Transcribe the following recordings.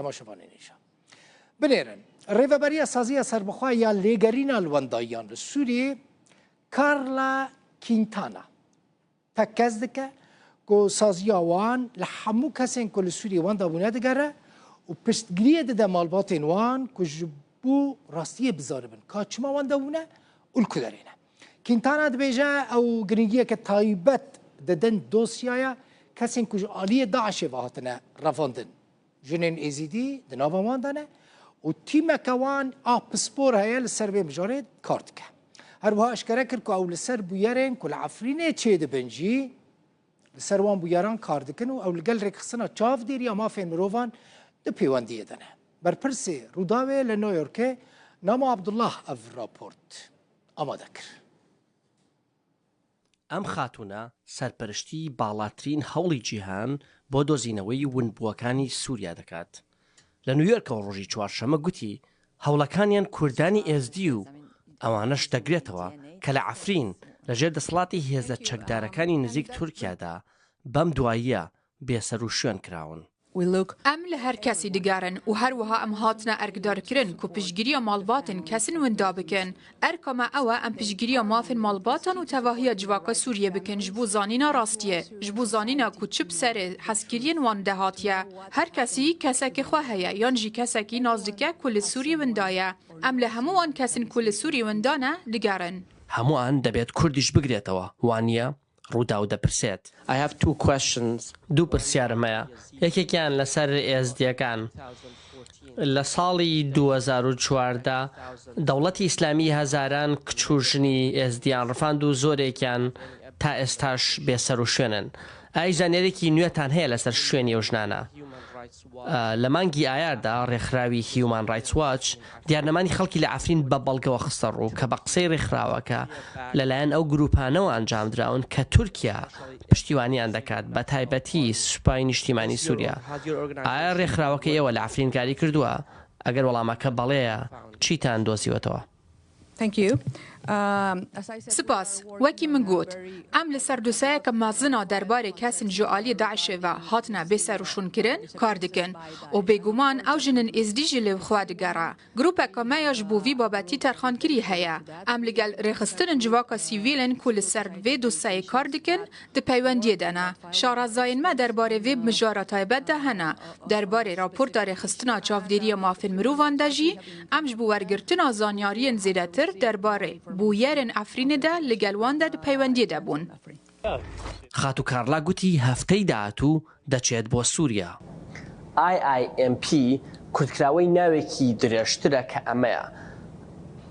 تماشاوان نیشا بنیرن ریوبری سازی سربخواه یا لیگرین الوندایان سوریه کارلا کینتانا تکز دکه که سازی وان لحمو کسین کل سوریه وان دابونه دگره و پشتگیری ده مالبات وان که جبو راستی بزاره بن که چما وان دابونه اول کدرینه کینتانا دبیجه او گرینگیه که تایبت ددن دوسیایا کسین که آلیه داعش واهتنه رفاندن جنین ایزیدی دناوا وان دانه و تیم کوان پسپور هیا لسر به مجارد کارت که هر وها اشکره کرد که او لسر بویرین کل عفرینه چه دبنجی لسر وان بویران کارد کن و او لگل رکسنا چاف دیری اما فین مروفان ده پیواندیه دانه برپرسی روداوه لنیویورک نام عبدالله اف راپورت آماده کرد ئەم خاتونە سەرپەرشتی باڵاترین هەوڵی جیهان بۆ دۆزینەوەی ونبووەکانی سووریا دەکات. لە نیویۆرکەوە ڕۆژی چوارشەمە گوتی هەوڵەکانیان کوردانی ئێزدی و ئەوانەش دەگرێتەوە کە لە عەفرین لەژێر دەسەڵاتی هێزە چەکدارەکانی نزیک تورکیادا بەم دواییە بێسەر و شوێن کراون. ام لهر کسی دیگرن و هر وها ام هاتنا ارگدار کرن که پشگیری مالباتن کسین وندا بکن ارکما اوه ام پشگیری مافن مالباتن و تواهی جواکا سوریه بکن جبو زانینا راستیه جبو زانینا کچب سر حسکرین وان دهاتیه هر کسی کسک خواهیه یانجی کسکی نازدکه کل سوری وندایه ام لهمو وان کسین کل سوری وندانه دیگرن هەمووان دەبێت کوردیش بگرێتەوە وانییە؟ ڕوودا و دەپرسێت. I have two questions. دوو پرسیارم هەیە. یەکێکیان لەسەر ئێزدیەکان. لە ساڵی 2014 دەوڵەتی ئیسلامی هەزاران کچ و ژنی ئێزدیان ڕفاند و زۆرێکیان تا ئێستاش بێسەر و شوێنن. ئای زانێرێکی نوێتان هەیە لەسەر شوێنی ئەو ژنانە. لە مانگی ئایاردا ڕێکخراوی هیومان رایتس واچ دیارنەمانی خەڵکی لە عەفرین بە بەڵگەوە خستە ڕوو کە بە قسەی ڕێکخراوەکە لەلایەن ئەو گروپانەوە ئەنجامدراون کە تورکیا پشتیوانیان دەکات بە تایبەتی سوپای نیشتیمانی سووریا. ئایا ڕێکخراوەکە ئێوە لە عەفرین کاری کردووە؟ ئەگەر وەڵامەکە بەڵێیە چیتان دۆزیوەتەوە؟ سپاس وکی من گوت ام لسر دوسایه که مازنا درباره کسین جوالی داعشه و هاتنا بسروشون کرن کار دکن و بگومان او جنن ازدی جلو خوادگره گروپه که مایاش بووی بابتی ترخان کری هیا ام لگل رخستن جواکا سیویلن کل سر و دوسایه کار دکن ده پیوندیه دنه شارزاین ما درباره ویب مجارا تایبت ده هنه درباره راپورت رخستنا چافدیری مافن مرووان دجی ام جبو ورگرتنا زانیارین زیدتر درباره بویرن عفرین ده لگلوان ده پیوندی ده بون. خاتو کارلا گوتی هەفتەی داهاتوو دەچێت بۆ سووریا. IIMP کورتکراوەی ناوێکی درێژترە کە ئەمەیە.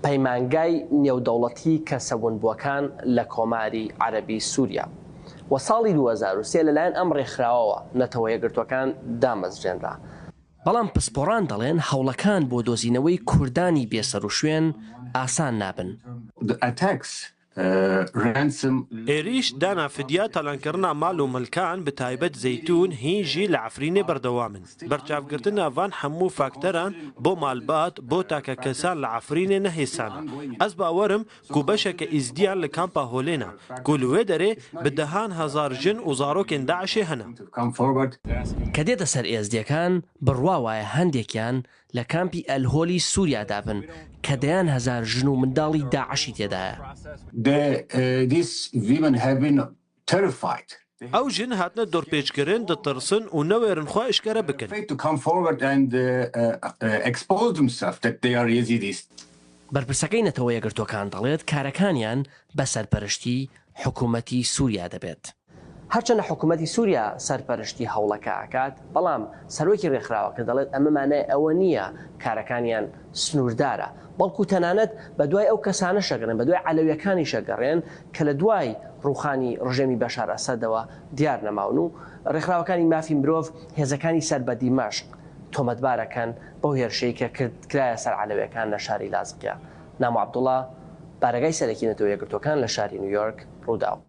پەیمانگای نێودەوڵەتی کەسەبوونبووەکان لە کۆماری عەرەبی سووریا. و ساڵی 2003 لەلایەن ئەم ڕێکخراوەوە نەتەوە یەکگرتوەکان دامەزرێنرا. بەڵام پسپۆڕان دەڵێن هەوڵەکان بۆ دۆزینەوەی کوردانی بێسەر و شوێن ئاسان نابن. ئێریش دانا فدیا تەلانکردنا ماڵ و ملکان بە تایبەت زەیتون هینجی لە عەفرینێ بەردەوامن. بەرچاوگرتنا ڤان هەموو فاکتەران بۆ مالبات بۆ تاکە کەسان لە عەفرینێ نەهێسانە. ئەس باوەرم کو بەشێکە ئیزدیان لە کامپا هۆلێنە کو لەوێ دەرێ بدەهان هەزار ژن و زارۆکێن داعشێ هەنە. کە دێتە سەر ئێزدیەکان بڕوا وایە هەندێکیان لە کامپی ئەلهۆلی سووریا دابن کە دەیان هەزار ژن و منداڵی داعشی تێدایە. ئەو ژن هاتنە دۆرپێچکردن دەترسن و نەوێرن خوا ئشکەرە بکەن. بەرپرسەکەی نەتەوە یەکگرتوەکان دەڵێت کارەکانیان بە سەرپەرشتی حکوومەتی سووریا دەبێت. هەرچەندە حکوومەتی سووریا سەرپەرشتی هەوڵەکە ئاکات بەڵام سەرۆکی ڕێکخراوەکە دەڵێت ئەمە مانای ئەوە نییە کارەکانیان سنووردارە بەڵکو تەنانەت بە دوای ئەو کەسانە شەگەڕێن بە دوای عەلەویەکانی شەگەڕێن کە لە دوای ڕووخانی ڕژێمی بەشار ئەسەدەوە دیار نەماون و ڕێکخراوەکانی مافی مرۆڤ هێزەکانی سەر بە دیمەشق تۆمەتبارەکەن بەو هێرشەی کە کرایە سەر عەلەویەکان لە شاری لازقیە. نام عەبدوڵڵا بارگای سەرەکی نەتەوە یەکگرتوەکان لە شاری نیویۆرک ڕووداوە.